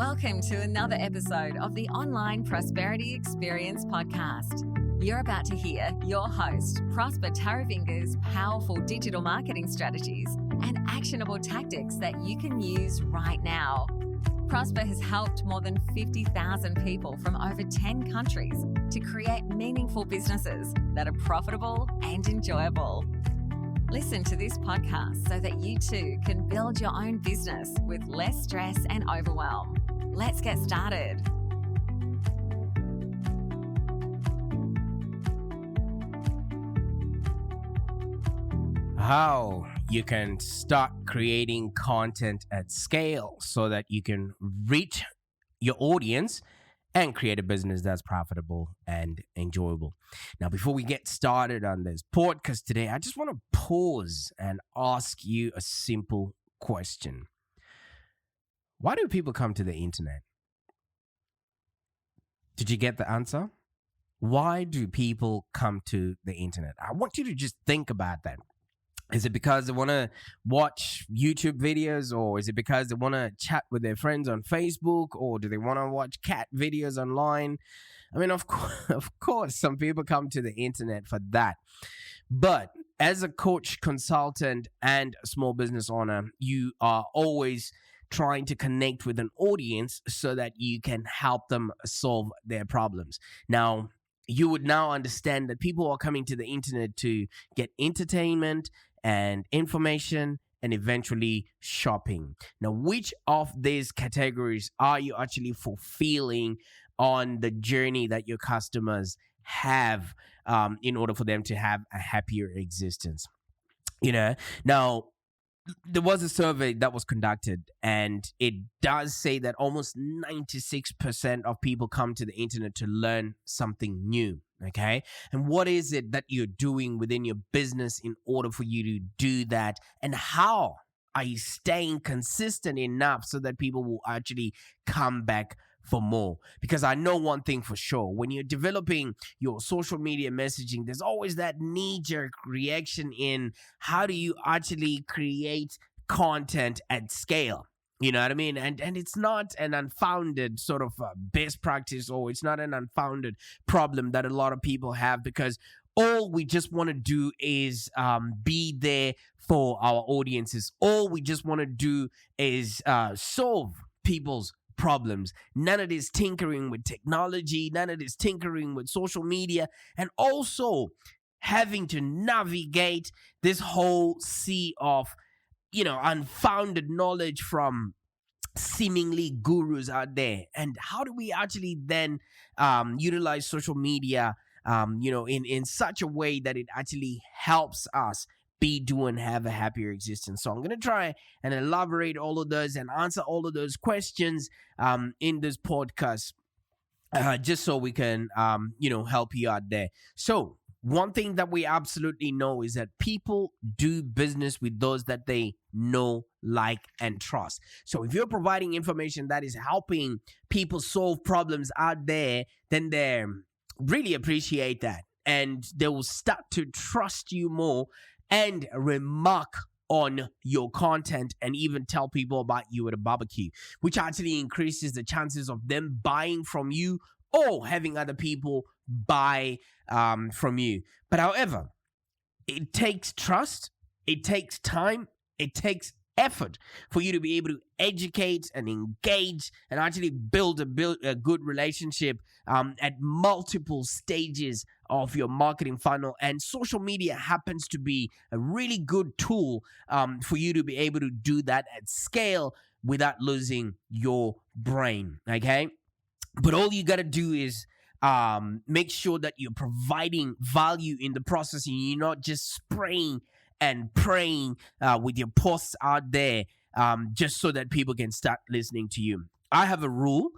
Welcome to another episode of the Online Prosperity Experience podcast. You're about to hear your host, Prosper Taravinga's powerful digital marketing strategies and actionable tactics that you can use right now. Prosper has helped more than 50,000 people from over 10 countries to create meaningful businesses that are profitable and enjoyable. Listen to this podcast so that you too can build your own business with less stress and overwhelm. Let's get started. How you can start creating content at scale so that you can reach your audience and create a business that's profitable and enjoyable. Now, before we get started on this podcast today, I just want to pause and ask you a simple question. Why do people come to the internet? Did you get the answer? Why do people come to the internet? I want you to just think about that. Is it because they want to watch YouTube videos, or is it because they want to chat with their friends on Facebook, or do they want to watch cat videos online? I mean, of course, some people come to the internet for that. But as a coach, consultant, and a small business owner, you are always trying to connect with an audience so that you can help them solve their problems. Now, you would now understand that people are coming to the internet to get entertainment and information and eventually shopping. Now, which of these categories are you actually fulfilling on the journey that your customers have in order for them to have a happier existence? Now, there was a survey that was conducted, and it does say that almost 96% of people come to the internet to learn something new. Okay. And what is it that you're doing within your business in order for you to do that? And how are you staying consistent enough so that people will actually come back for more? Because I know one thing for sure: when you're developing your social media messaging, there's always that knee-jerk reaction in how do you actually create content at scale? You know what I mean? And it's not an unfounded sort of best practice, or it's not an unfounded problem that a lot of people have, because all we just want to do is be there for our audiences. All we just want to do is solve people's problems. None of this tinkering with technology, none of this tinkering with social media, and also having to navigate this whole sea of unfounded knowledge from seemingly gurus out there. And how do we actually then utilize social media in such a way that it actually helps us do and have a happier existence? So I'm going to try and elaborate all of those and answer all of those questions in this podcast, just so we can help you out there. So one thing that we absolutely know is that people do business with those that they know, like, and trust. So if you're providing information that is helping people solve problems out there, then they really appreciate that, and they will start to trust you more and remark on your content and even tell people about you at a barbecue, which actually increases the chances of them buying from you or having other people buy from you. But however, it takes trust, it takes time, it takes effort for you to be able to educate and engage and actually build a good relationship at multiple stages of your marketing funnel. And social media happens to be a really good tool for you to be able to do that at scale without losing your brain. Okay, but all you got to do is make sure that you're providing value in the process, and you're not just spraying and praying with your posts out there just so that people can start listening to you. I have a rule.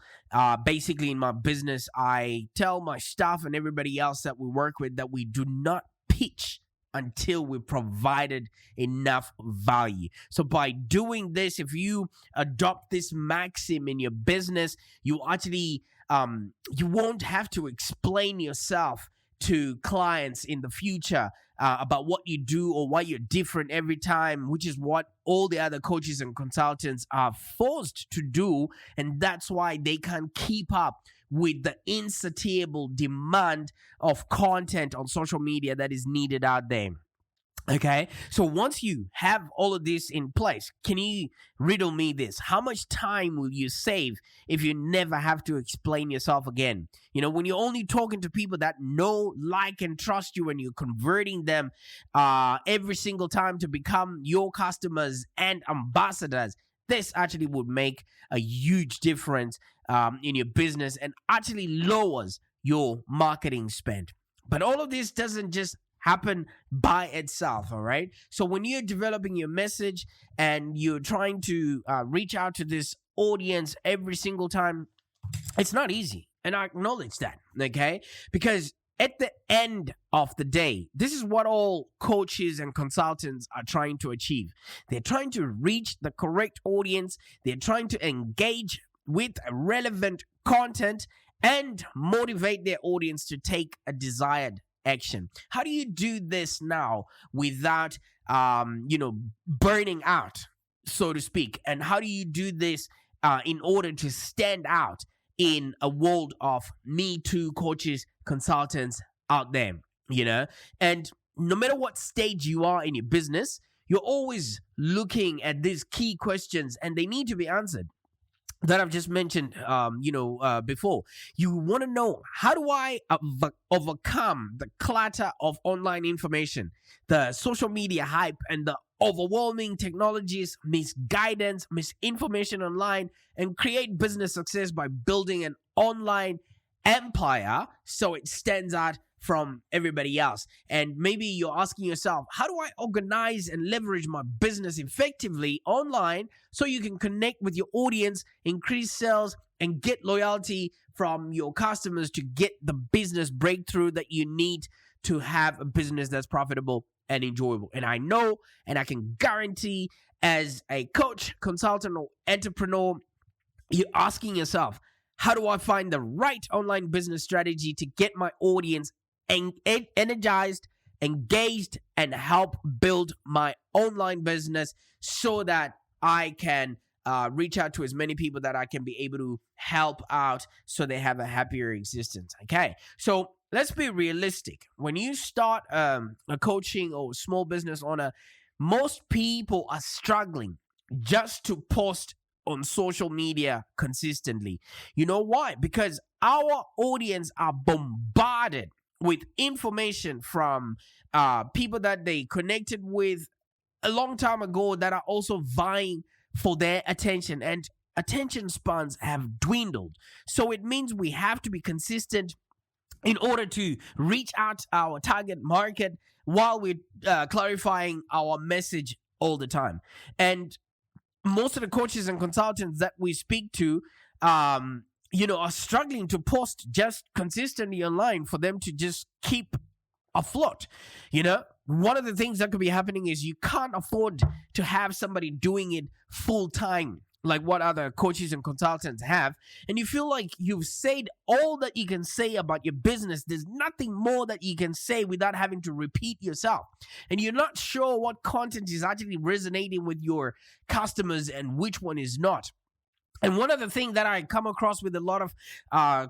Basically, in my business, I tell my staff and everybody else that we work with that we do not pitch until we've provided enough value. So by doing this, if you adopt this maxim in your business, you actually you won't have to explain yourself to clients in the future about what you do or why you're different every time, which is what all the other coaches and consultants are forced to do. And that's why they can't keep up with the insatiable demand of content on social media that is needed out there. Okay, so once you have all of this in place, can you riddle me this? How much time will you save if you never have to explain yourself again? You know, when you're only talking to people that know, like, and trust you, and you're converting them every single time to become your customers and ambassadors, this actually would make a huge difference in your business and actually lowers your marketing spend. But all of this doesn't just happen by itself, all right? So when you're developing your message and you're trying to reach out to this audience every single time, it's not easy. And I acknowledge that, okay? Because at the end of the day, this is what all coaches and consultants are trying to achieve. They're trying to reach the correct audience. They're trying to engage with relevant content and motivate their audience to take a desired action. How do you do this now without burning out, so to speak? And how do you do this in order to stand out in a world of Me Too coaches, consultants out there, you know? And no matter what stage you are in your business, you're always looking at these key questions, and they need to be answered, that I've just mentioned, before. You want to know, how do I overcome the clutter of online information, the social media hype, and the overwhelming technologies, misguidance, misinformation online, and create business success by building an online empire so it stands out from everybody else? And maybe you're asking yourself, how do I organize and leverage my business effectively online so you can connect with your audience, increase sales, and get loyalty from your customers to get the business breakthrough that you need to have a business that's profitable and enjoyable? And I know, and I can guarantee, as a coach, consultant, or entrepreneur, you're asking yourself, how do I find the right online business strategy to get my audience energized, engaged, and help build my online business so that I can reach out to as many people that I can be able to help out so they have a happier existence? Okay, so let's be realistic. When you start a coaching or small business owner, most people are struggling just to post on social media consistently. You know why? Because our audience are bombarded with information from people that they connected with a long time ago that are also vying for their attention, and attention spans have dwindled. So it means we have to be consistent in order to reach out our target market while we're clarifying our message all the time. And most of the coaches and consultants that we speak to are struggling to post just consistently online for them to just keep afloat. One of the things that could be happening is you can't afford to have somebody doing it full time like what other coaches and consultants have, and you feel like you've said all that you can say about your business. There's nothing more that you can say without having to repeat yourself, and you're not sure what content is actually resonating with your customers and which one is not. And one of the things that I come across with a lot of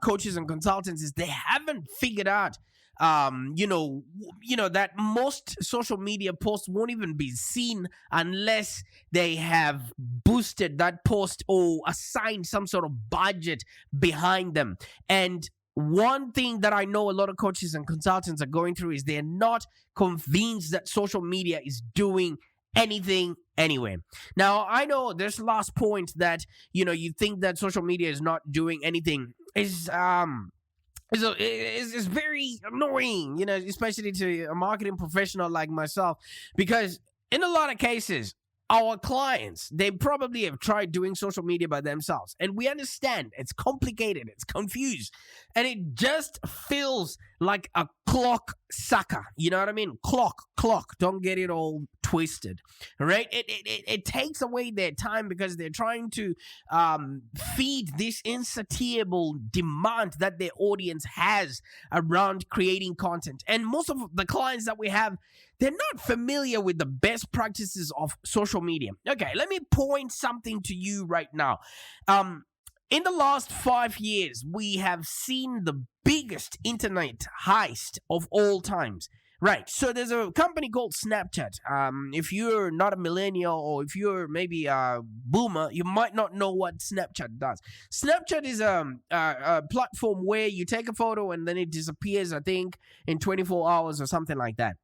coaches and consultants is they haven't figured out that most social media posts won't even be seen unless they have boosted that post or assigned some sort of budget behind them. And one thing that I know a lot of coaches and consultants are going through is they're not convinced that social media is doing anything anyway. Now, I know this last point that, you think that social media is not doing anything is very annoying, especially to a marketing professional like myself, because in a lot of cases, our clients, they probably have tried doing social media by themselves. And we understand it's complicated, it's confused, and it just feels like a clock sucker. You know what I mean? Clock. Don't get it all twisted, right? It takes away their time because they're trying to feed this insatiable demand that their audience has around creating content. And most of the clients that we have, they're not familiar with the best practices of social media. Okay, let me point something to you right now. In the last 5 years, we have seen the biggest internet heist of all times. Right, so there's a company called Snapchat. If you're not a millennial or if you're maybe a boomer, you might not know what Snapchat does. Snapchat is a platform where you take a photo and then it disappears, I think, in 24 hours or something like that.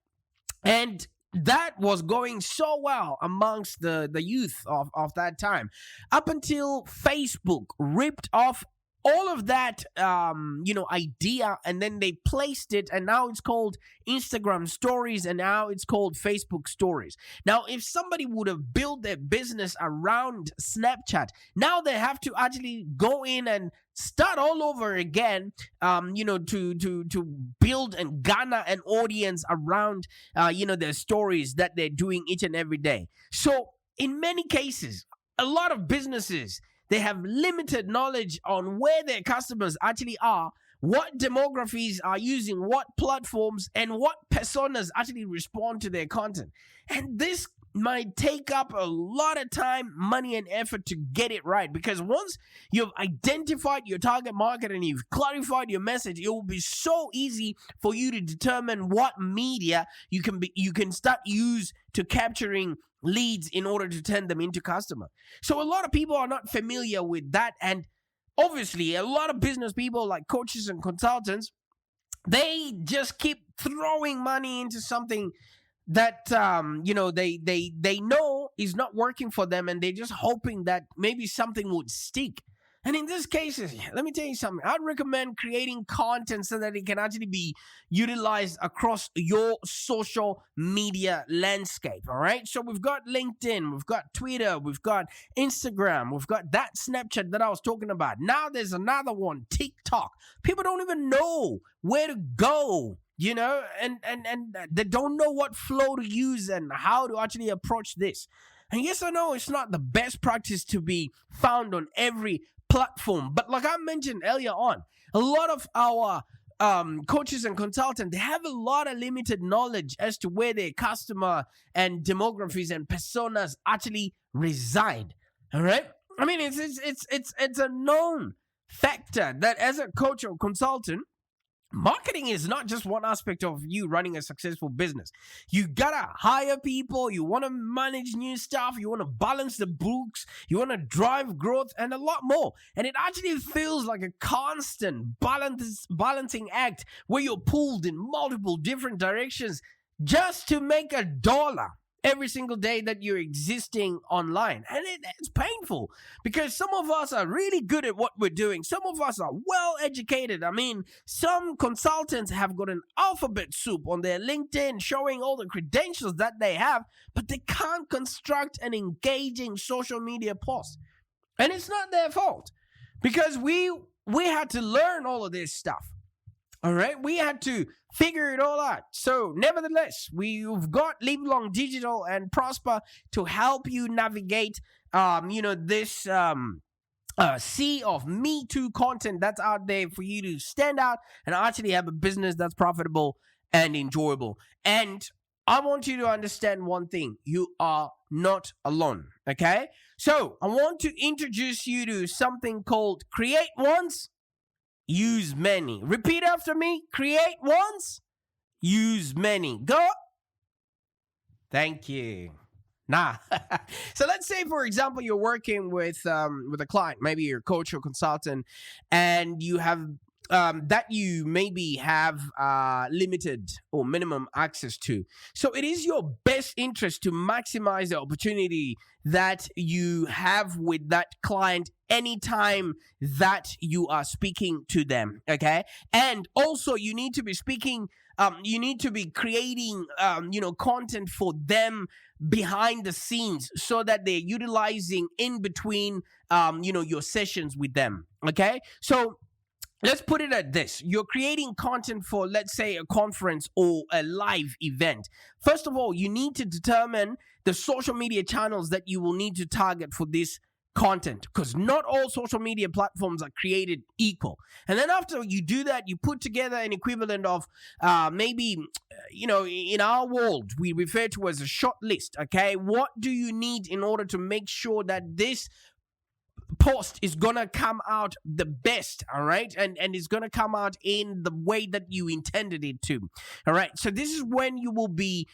And that was going so well amongst the youth of that time, up until Facebook ripped off all of that idea, and then they placed it, and now it's called Instagram stories, and now it's called Facebook stories. Now, if somebody would have built their business around Snapchat, now they have to actually go in and start all over again, to build and garner an audience around, their stories that they're doing each and every day. So in many cases, a lot of businesses, they have limited knowledge on where their customers actually are, what demographics are using what platforms, and what personas actually respond to their content. And this might take up a lot of time, money, and effort to get it right, because once you've identified your target market and you've clarified your message, it will be so easy for you to determine what media you can start use to capturing leads in order to turn them into customer. So a lot of people are not familiar with that, and obviously a lot of business people like coaches and consultants, they just keep throwing money into something that they know is not working for them, and they're just hoping that maybe something would stick. And in this case, let me tell you something. I'd recommend creating content so that it can actually be utilized across your social media landscape, all right? So we've got LinkedIn, we've got Twitter, we've got Instagram, we've got that Snapchat that I was talking about. Now there's another one, TikTok. People don't even know where to go, and they don't know what flow to use and how to actually approach this. And yes, I know it's not the best practice to be found on every platform, but like I mentioned earlier on, a lot of our coaches and consultants, they have a lot of limited knowledge as to where their customer and demographics and personas actually reside. All right, I mean it's a known factor that as a coach or consultant, marketing is not just one aspect of you running a successful business. You gotta hire people, you want to manage new stuff, you want to balance the books, you want to drive growth, and a lot more. And it actually feels like a constant balancing act where you're pulled in multiple different directions just to make $1 every single day that you're existing online. And it's painful because some of us are really good at what we're doing. Some of us are well educated. I mean, some consultants have got an alphabet soup on their LinkedIn showing all the credentials that they have, but they can't construct an engaging social media post. And it's not their fault because we had to learn all of this stuff. All right, we had to figure it all out. So, nevertheless, we've got Live Long Digital and Prosper to help you navigate, this sea of Me Too content that's out there for you to stand out and actually have a business that's profitable and enjoyable. And I want you to understand one thing: you are not alone. Okay, so I want to introduce you to something called Create Once, Use Many. Repeat after me. Create once, use many. Go. Thank you. So let's say, for example, you're working with a client, maybe you're a coach or consultant, and you have that you maybe have limited or minimum access to. So it is your best interest to maximize the opportunity that you have with that client anytime that you are speaking to them, okay? And also you need to be speaking, you need to be creating, content for them behind the scenes so that they're utilizing in between, your sessions with them, okay? So let's put it at this. You're creating content for, let's say, a conference or a live event. First of all, you need to determine the social media channels that you will need to target for this content, because not all social media platforms are created equal. And then after you do that, you put together an equivalent of maybe, in our world, we refer to as a short list. Okay, what do you need in order to make sure that this post is gonna come out the best, all right, and it's gonna come out in the way that you intended it to, all right? So this is when you will be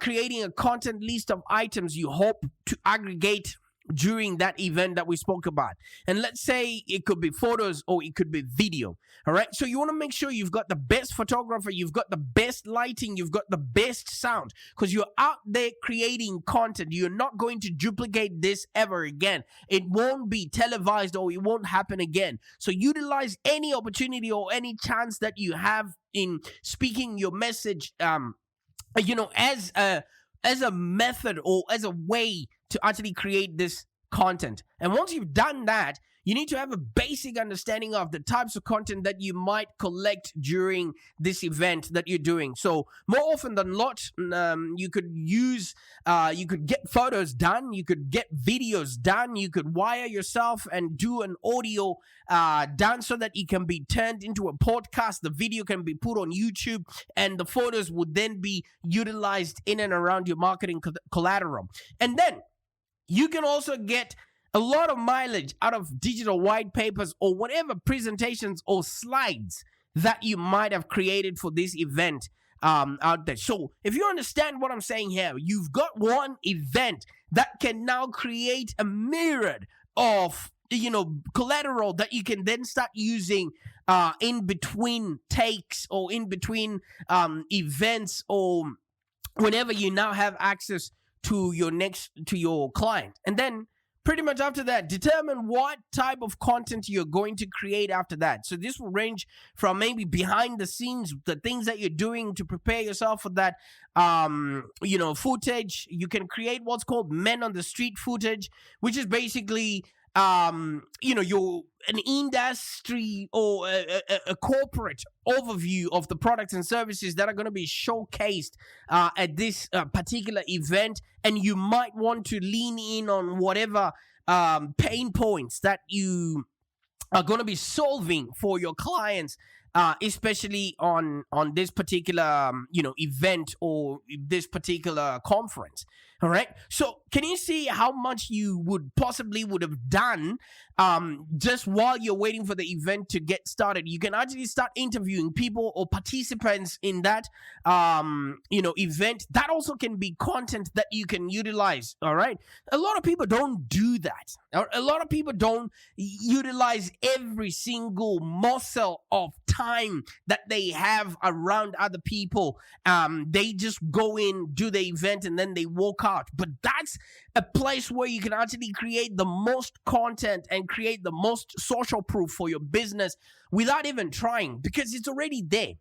creating a content list of items you hope to aggregate during that event that we spoke about. And let's say it could be photos or it could be video, all right? So you want to make sure you've got the best photographer, you've got the best lighting, you've got the best sound, because you're out there creating content. You're not going to duplicate this ever again. It won't be televised, or it won't happen again. So utilize any opportunity or any chance that you have in speaking your message, as a method or as a way to actually create this content. And once you've done that, you need to have a basic understanding of the types of content that you might collect during this event that you're doing. So more often than not, you could get photos done, you could get videos done, you could wire yourself and do an audio done so that it can be turned into a podcast. The video can be put on YouTube, and the photos would then be utilized in and around your marketing collateral. And then you can also get a lot of mileage out of digital white papers or whatever presentations or slides that you might have created for this event out there. So if you understand what I'm saying here, you've got one event that can now create a myriad of collateral that you can then start using in between takes or in between events, or whenever you now have access to your client. And then pretty much after that, determine what type of content you're going to create after that. So this will range from maybe behind the scenes, the things that you're doing to prepare yourself for that, footage. You can create what's called men on the street footage, which is basically, your an industry or a corporate overview of the products and services that are going to be showcased at this particular event, and you might want to lean in on whatever pain points that you are going to be solving for your clients, especially on this particular event or this particular conference. All right. So can you see how much you would have done just while you're waiting for the event to get started? You can actually start interviewing people or participants in that event. That also can be content that you can utilize. All right. A lot of people don't do that. A lot of people don't utilize every single morsel of time that they have around other people. They just go in, do the event, and then they walk out. But that's a place where you can actually create the most content and create the most social proof for your business without even trying, because it's already there.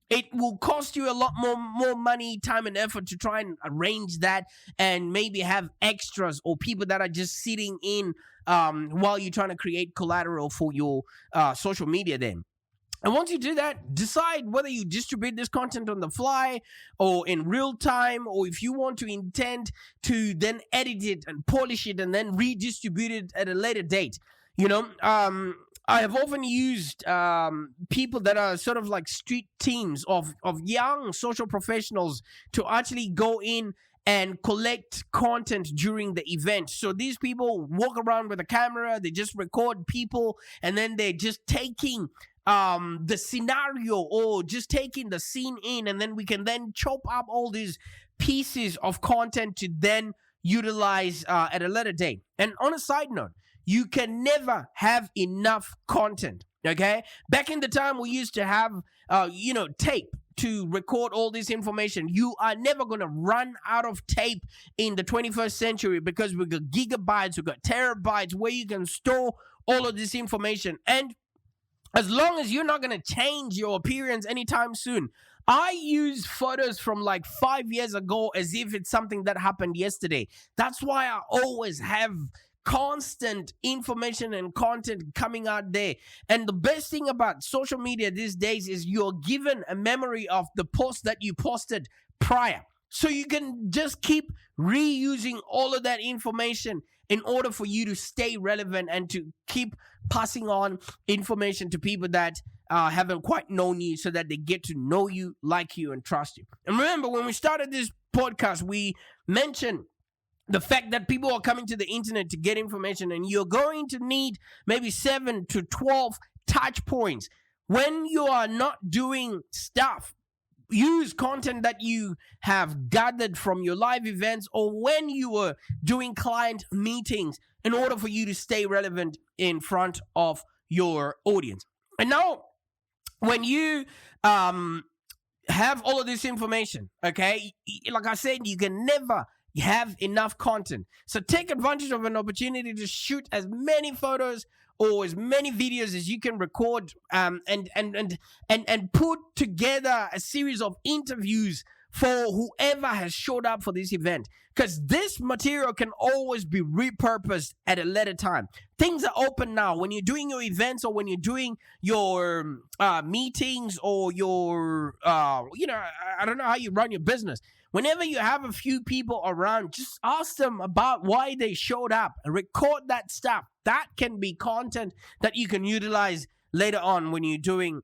It will cost you a lot more money, time, and effort to try and arrange that and maybe have extras or people that are just sitting in while you're trying to create collateral for your social media then. And once you do that, decide whether you distribute this content on the fly or in real time, or if you want to intend to then edit it and polish it and then redistribute it at a later date. I have often used people that are sort of like street teams of young social professionals to actually go in and collect content during the event. So these people walk around with a camera, they just record people, and then they're just taking the scenario or just taking the scene in, and then we can then chop up all these pieces of content to then utilize at a later date. And on a side note, you can never have enough content, okay? Back in the time, we used to have, tape to record all this information. You are never going to run out of tape in the 21st century, because we got gigabytes, we got terabytes where you can store all of this information. And as long as you're not going to change your appearance anytime soon. I use photos from like 5 years ago as if it's something that happened yesterday. That's why I always have constant information and content coming out there. And the best thing about social media these days is you're given a memory of the post that you posted prior. So you can just keep reusing all of that information in order for you to stay relevant and to keep passing on information to people that haven't quite known you, so that they get to know you, like you, and trust you. And remember, when we started this podcast, we mentioned the fact that people are coming to the internet to get information, and you're going to need maybe 7 to 12 touch points. When you are not doing stuff, use content that you have gathered from your live events, or when you were doing client meetings, in order for you to stay relevant in front of your audience. And now, when you have all of this information, okay, like I said, you can never have enough content. So take advantage of an opportunity to shoot as many photos or as many videos as you can record, and put together a series of interviews for whoever has showed up for this event, because this material can always be repurposed at a later time. Things are open now. When you're doing your events, or when you're doing your meetings, or your I don't know how you run your business. Whenever you have a few people around, just ask them about why they showed up and record that stuff. That can be content that you can utilize later on when you're doing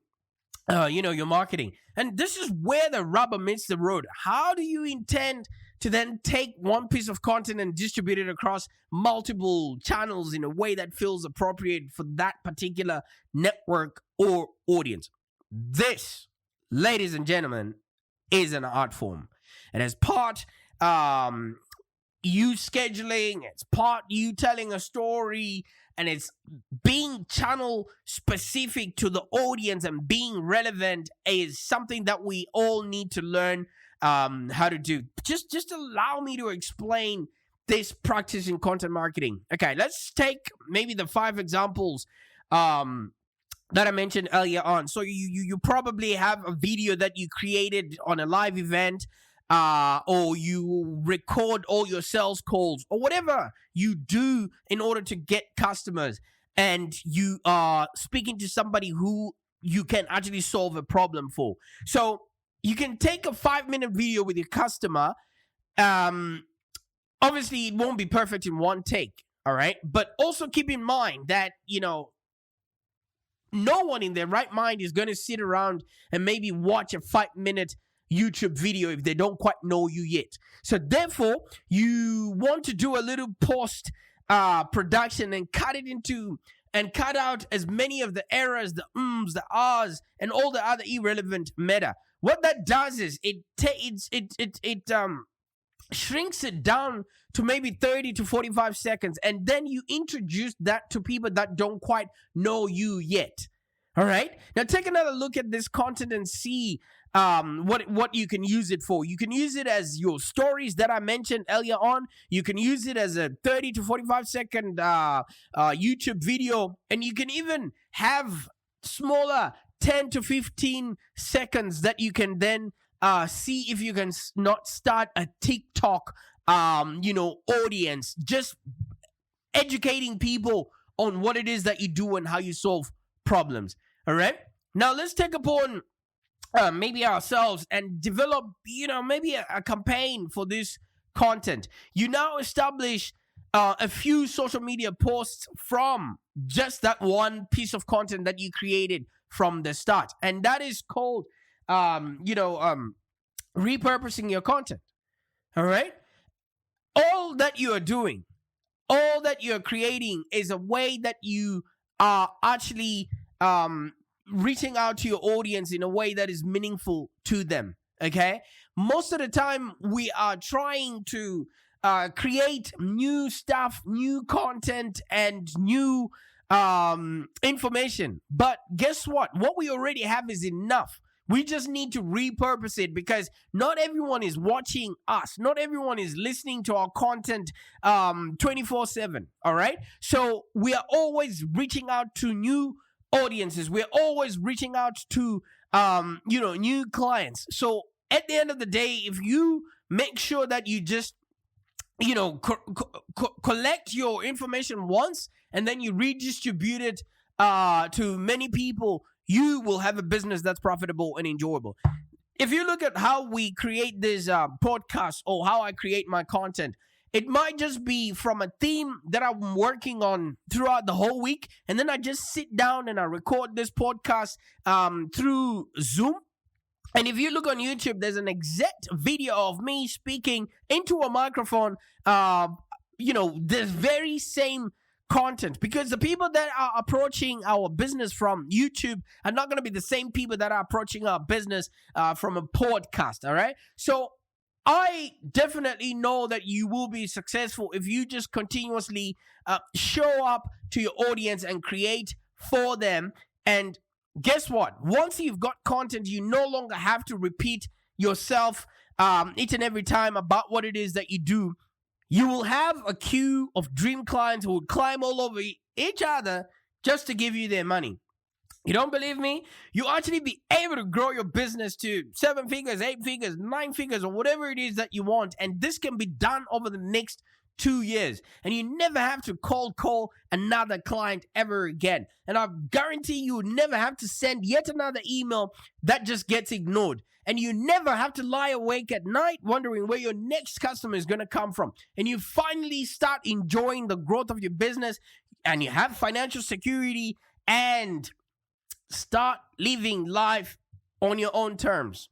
your marketing. And this is where the rubber meets the road. How do you intend to then take one piece of content and distribute it across multiple channels in a way that feels appropriate for that particular network or audience? This, ladies and gentlemen, is an art form. And as part you scheduling, it's part you telling a story, and it's being channel specific to the audience and being relevant is something that we all need to learn how to do. Just allow me to explain this practice in content marketing. Okay, let's take maybe the 5 examples that I mentioned earlier on. So you probably have a video that you created on a live event, or you record all your sales calls, or whatever you do in order to get customers, and you are speaking to somebody who you can actually solve a problem for. So you can take a 5-minute video with your customer. Obviously, it won't be perfect in one take, all right? But also keep in mind that, no one in their right mind is going to sit around and maybe watch a 5-minute YouTube video if they don't quite know you yet. So therefore, you want to do a little post production and cut out as many of the errors, the ums, the ahs, and all the other irrelevant meta. What that does is it shrinks it down to maybe 30 to 45 seconds, and then you introduce that to people that don't quite know you yet. All right? Now take another look at this content and see what you can use it for. You can use it as your stories that I mentioned earlier on. You can use it as a 30 to 45 second YouTube video, and you can even have smaller 10 to 15 seconds that you can then see if you can not start a TikTok audience, just educating people on what it is that you do and how you solve problems. All right, now let's take upon maybe ourselves and develop maybe a campaign for this content. You now establish a few social media posts from just that one piece of content that you created from the start, and that is called repurposing your content. All right, all that you are doing, all that you're creating is a way that you are actually reaching out to your audience in a way that is meaningful to them. Okay, most of the time we are trying to create new stuff, new content, and new information, but guess what we already have is enough. We just need to repurpose it, because not everyone is watching us. Not everyone is listening to our content 24/7. All right. So we are always reaching out to new audiences. We're always reaching out to new clients. So at the end of the day, if you make sure that you just collect your information once and then you redistribute it to many people, you will have a business that's profitable and enjoyable. If you look at how we create this podcast or how I create my content, it might just be from a theme that I'm working on throughout the whole week. And then I just sit down and I record this podcast through Zoom. And if you look on YouTube, there's an exact video of me speaking into a microphone, this very same content, because the people that are approaching our business from YouTube are not going to be the same people that are approaching our business from a podcast. All right. So I definitely know that you will be successful if you just continuously show up to your audience and create for them. And guess what? Once you've got content, you no longer have to repeat yourself each and every time about what it is that you do. You will have a queue of dream clients who will climb all over each other just to give you their money. You don't believe me? You'll actually be able to grow your business to 7 figures, 8 figures, 9 figures, or whatever it is that you want. And this can be done over the next 2 years. And you never have to cold call another client ever again. And I guarantee you never have to send yet another email that just gets ignored. And you never have to lie awake at night wondering where your next customer is going to come from. And you finally start enjoying the growth of your business, and you have financial security and start living life on your own terms.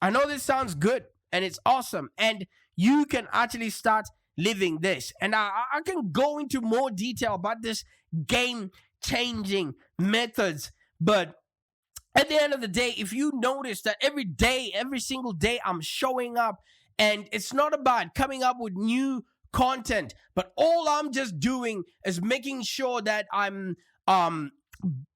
I know this sounds good and it's awesome, and you can actually start living this. And I can go into more detail about this game-changing methods, but at the end of the day, if you notice that every single day I'm showing up, and it's not about coming up with new content, but all I'm just doing is making sure that I'm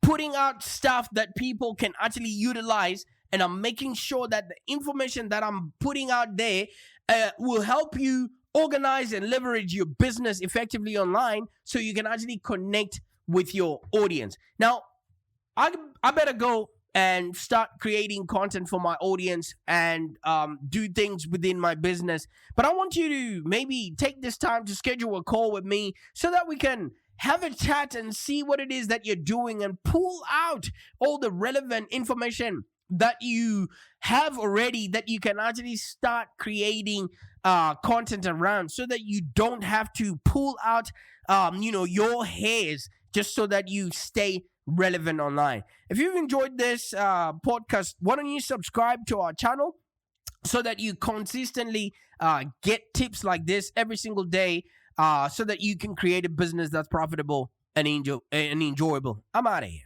putting out stuff that people can actually utilize, and I'm making sure that the information that I'm putting out there will help you organize and leverage your business effectively online so you can actually connect with your audience. Now, I better go and start creating content for my audience and do things within my business. But I want you to maybe take this time to schedule a call with me so that we can have a chat and see what it is that you're doing and pull out all the relevant information that you have already that you can actually start creating content around, so that you don't have to pull out your hairs just so that you stay relevant online. If you've enjoyed this podcast, why don't you subscribe to our channel so that you consistently get tips like this every single day, so that you can create a business that's profitable and enjoyable. I'm out of here.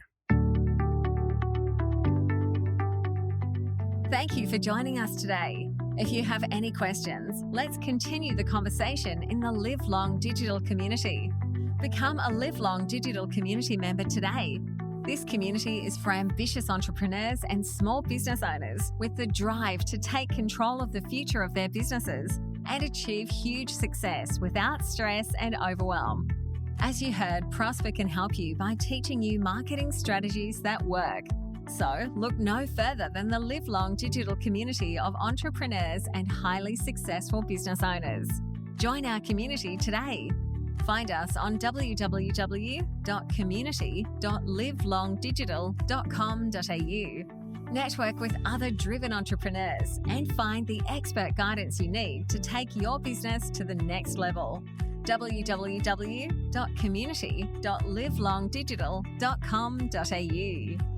Thank you for joining us today. If you have any questions, let's continue the conversation in the Live Long Digital community. Become a Live Long Digital community member today. This community is for ambitious entrepreneurs and small business owners with the drive to take control of the future of their businesses and achieve huge success without stress and overwhelm. As you heard, Prosper can help you by teaching you marketing strategies that work. So look no further than the Live Long Digital community of entrepreneurs and highly successful business owners. Join our community today. Find us on www.community.livelongdigital.com.au. Network with other driven entrepreneurs and find the expert guidance you need to take your business to the next level. www.community.livelongdigital.com.au